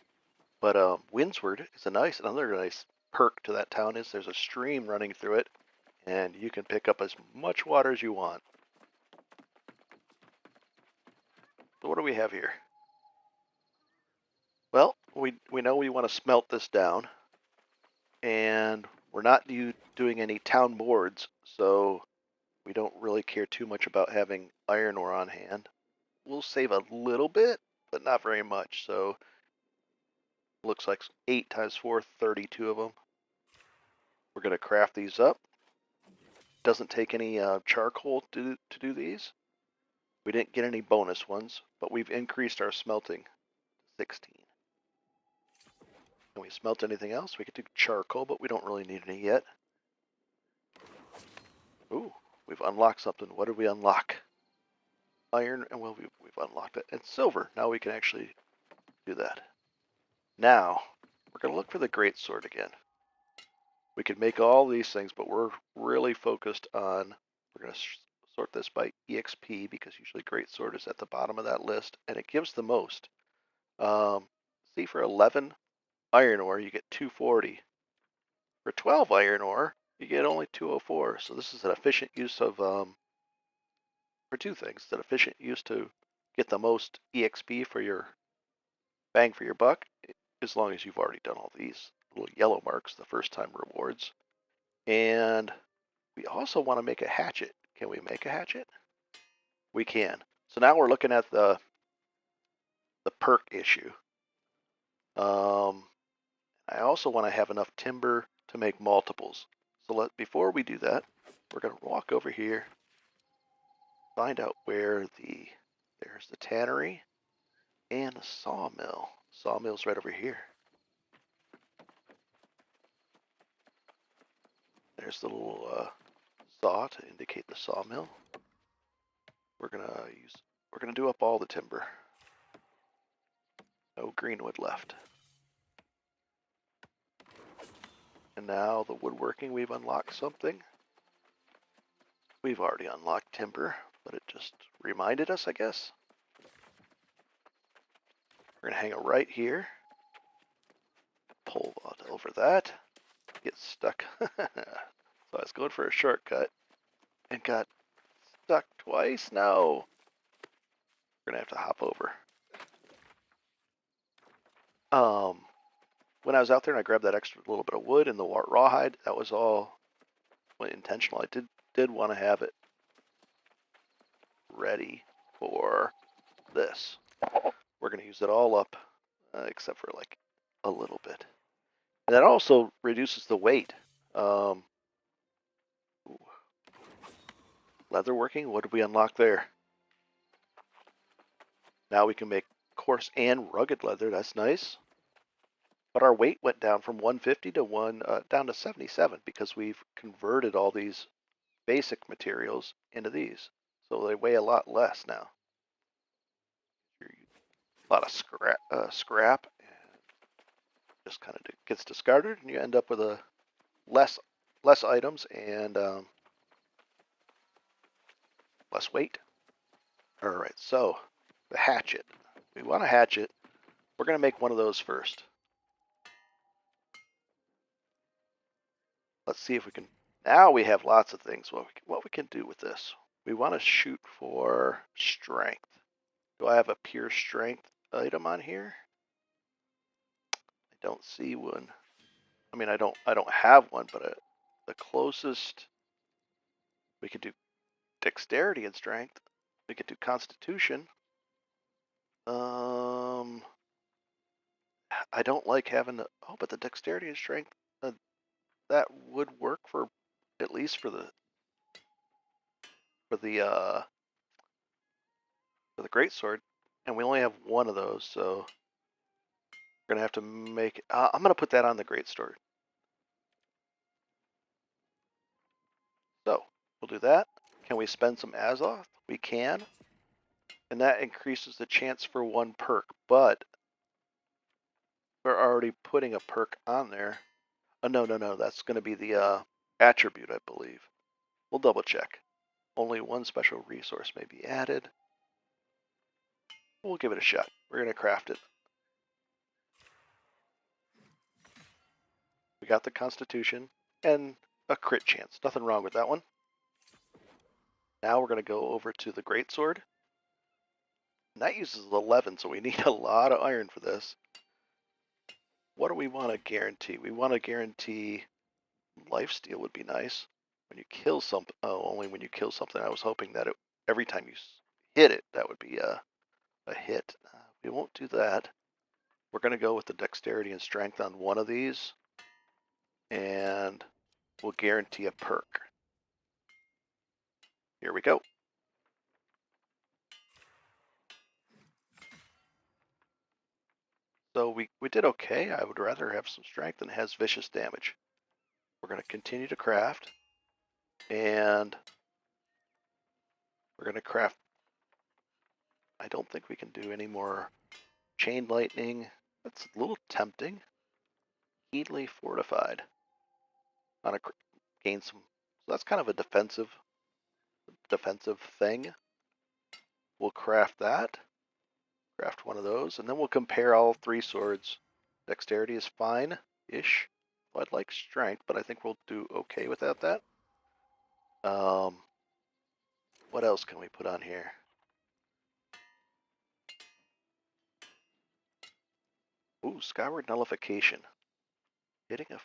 but Windsward is another nice perk to that town is there's a stream running through it, and you can pick up as much water as you want. So what do we have here? Well, we know we want to smelt this down, and We're not doing any town boards, so we don't really care too much about having iron ore on hand. We'll save a little bit, but not very much. So looks like 8 times 4, 32 of them. We're going to craft these up. Doesn't take any charcoal to do these. We didn't get any bonus ones, but we've increased our smelting to 16. Can we smelt anything else? We could do charcoal, but we don't really need any yet. Ooh, we've unlocked something. What did we unlock? Iron, and well, we've unlocked it. And silver. Now we can actually do that. Now, we're going to look for the greatsword again. We could make all these things, but we're really focused on, we're going to sort this by EXP because usually greatsword is at the bottom of that list, and it gives the most. See, for 11 iron ore, you get 240. For 12 iron ore, you get only 204. So this is an efficient use of, for two things. It's an efficient use to get the most EXP for your bang for your buck, as long as you've already done all these little yellow marks, the first time rewards. And we also want to make a hatchet. Can we make a hatchet? We can. So now we're looking at the perk issue. I also want to have enough timber to make multiples. So before we do that, we're going to walk over here, find out where there's the tannery and the sawmill. Sawmill's right over here. There's the little saw to indicate the sawmill. We're gonna do up all the timber. No greenwood left. And now the woodworking, we've unlocked something. We've already unlocked timber, but it just reminded us, I guess. We're gonna hang it right here. Pull over that. Get stuck. So I was going for a shortcut and got stuck twice. No. We're gonna have to hop over. When I was out there and I grabbed that extra little bit of wood and the rawhide, that was all intentional. I did want to have it ready for this. We're going to use it all up, except for like a little bit. And that also reduces the weight. Leatherworking, what did we unlock there? Now we can make coarse and rugged leather. That's nice. But our weight went down from 150 to down to 77 because we've converted all these basic materials into these. So they weigh a lot less now. A lot of scrap and just kind of gets discarded, and you end up with a less items and less weight. All right, so the hatchet. We want a hatchet. We're going to make one of those first. Let's see if we can. Now we have lots of things. What we can do with this. We want to shoot for strength. Do I have a pure strength item on here? I don't see one. I mean, I don't have one, but the closest we could do dexterity and strength. We could do constitution. I don't like having the. Oh, but the dexterity and strength that would work for at least for the greatsword, and we only have one of those, so we're gonna have to make. I'm gonna put that on the greatsword. So we'll do that. Can we spend some Azoth? We can, and that increases the chance for one perk, but we're already putting a perk on there. Oh, no, that's going to be the attribute, I believe. We'll double check. Only one special resource may be added. We'll give it a shot. We're going to craft it. We got the constitution and a crit chance. Nothing wrong with that one. Now we're going to go over to the greatsword. And that uses 11, so we need a lot of iron for this. What do we want to guarantee? We want to guarantee lifesteal would be nice. When you kill something, only when you kill something. I was hoping that every time you hit it, that would be a hit. We won't do that. We're going to go with the dexterity and strength on one of these, and we'll guarantee a perk. Here we go. So we did okay. I would rather have some strength than has vicious damage. We're going to continue to craft, and we're going to craft. I don't think we can do any more chain lightning. That's a little tempting. Heedly fortified. On a gain some. So that's kind of a defensive thing. We'll craft that. Craft one of those, and then we'll compare all three swords. Dexterity is fine-ish. I'd like strength, but I think we'll do okay without that. What else can we put on here? Ooh, Skyward Nullification. Hitting a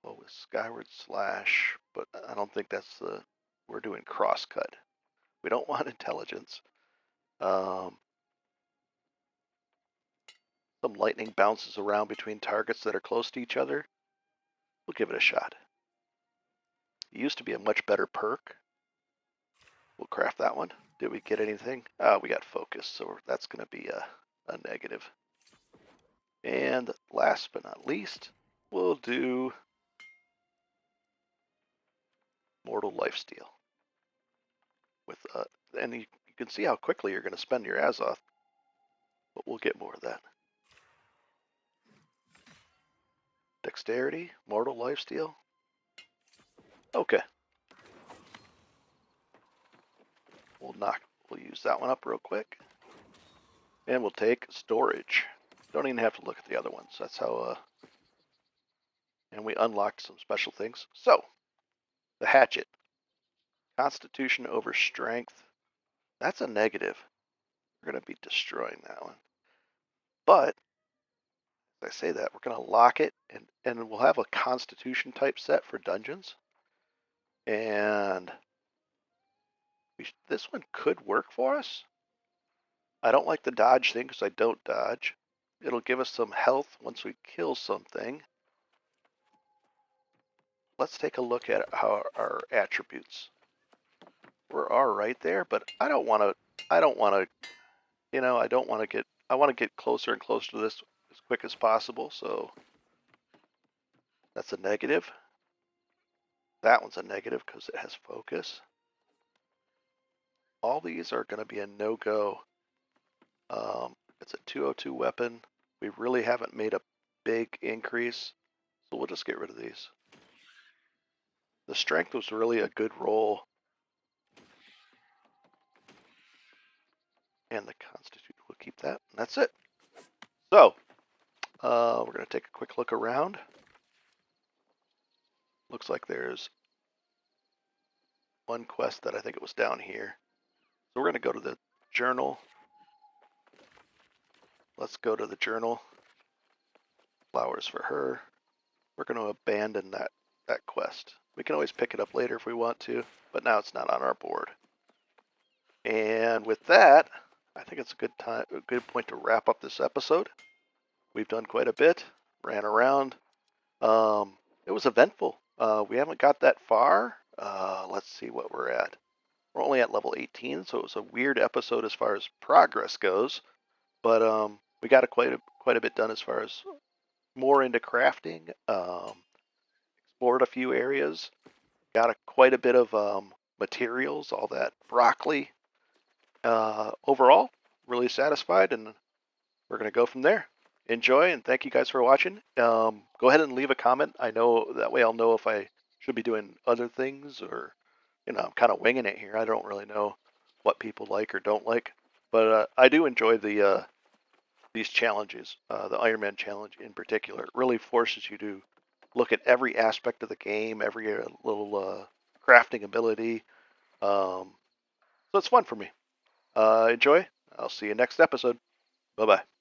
foe with Skyward Slash, but I don't think that's the. We're doing Crosscut. We don't want intelligence. Some lightning bounces around between targets that are close to each other. We'll give it a shot. It used to be a much better perk. We'll craft that one. Did we get anything? We got focus, so that's going to be a negative. And last but not least, we'll do Mortal Lifesteal. With and you can see how quickly you're going to spend your Azoth, but we'll get more of that. Dexterity, Mortal Lifesteal. Okay. We'll use that one up real quick. And we'll take storage. Don't even have to look at the other ones. That's how and we unlocked some special things. So, the hatchet. Constitution over strength. That's a negative. We're going to be destroying that one. But, as I say that, we're going to lock it, and we'll have a Constitution type set for dungeons. And this one could work for us. I don't like the dodge thing because I don't dodge. It'll give us some health once we kill something. Let's take a look at how our attributes. We're all right there, but I want to get closer and closer to this as quick as possible, so that's a negative. That one's a negative because it has focus. All these are going to be a no-go. It's a 202 weapon. We really haven't made a big increase, so we'll just get rid of these. The strength was really a good roll. And the Constitution, we'll keep that. And that's it. So, we're going to take a quick look around. Looks like there's one quest that I think it was down here. So we're going to go to the journal. Let's go to the journal. Flowers for her. We're going to abandon that quest. We can always pick it up later if we want to, but now it's not on our board. And with that, I think it's a good point to wrap up this episode. We've done quite a bit, ran around. It was eventful. We haven't got that far. Let's see what we're at. We're only at level 18, so it was a weird episode as far as progress goes. But we got quite a bit done as far as more into crafting. Explored a few areas. Got quite a bit of materials, all that broccoli. Overall, really satisfied, and we're going to go from there. Enjoy, and thank you guys for watching. Go ahead and leave a comment. I know that way I'll know if I should be doing other things, or I'm kind of winging it here. I don't really know what people like or don't like, but I do enjoy these challenges. The Ironman challenge in particular, it really forces you to look at every aspect of the game, every little crafting ability. So it's fun for me. Enjoy. I'll see you next episode. Bye-bye.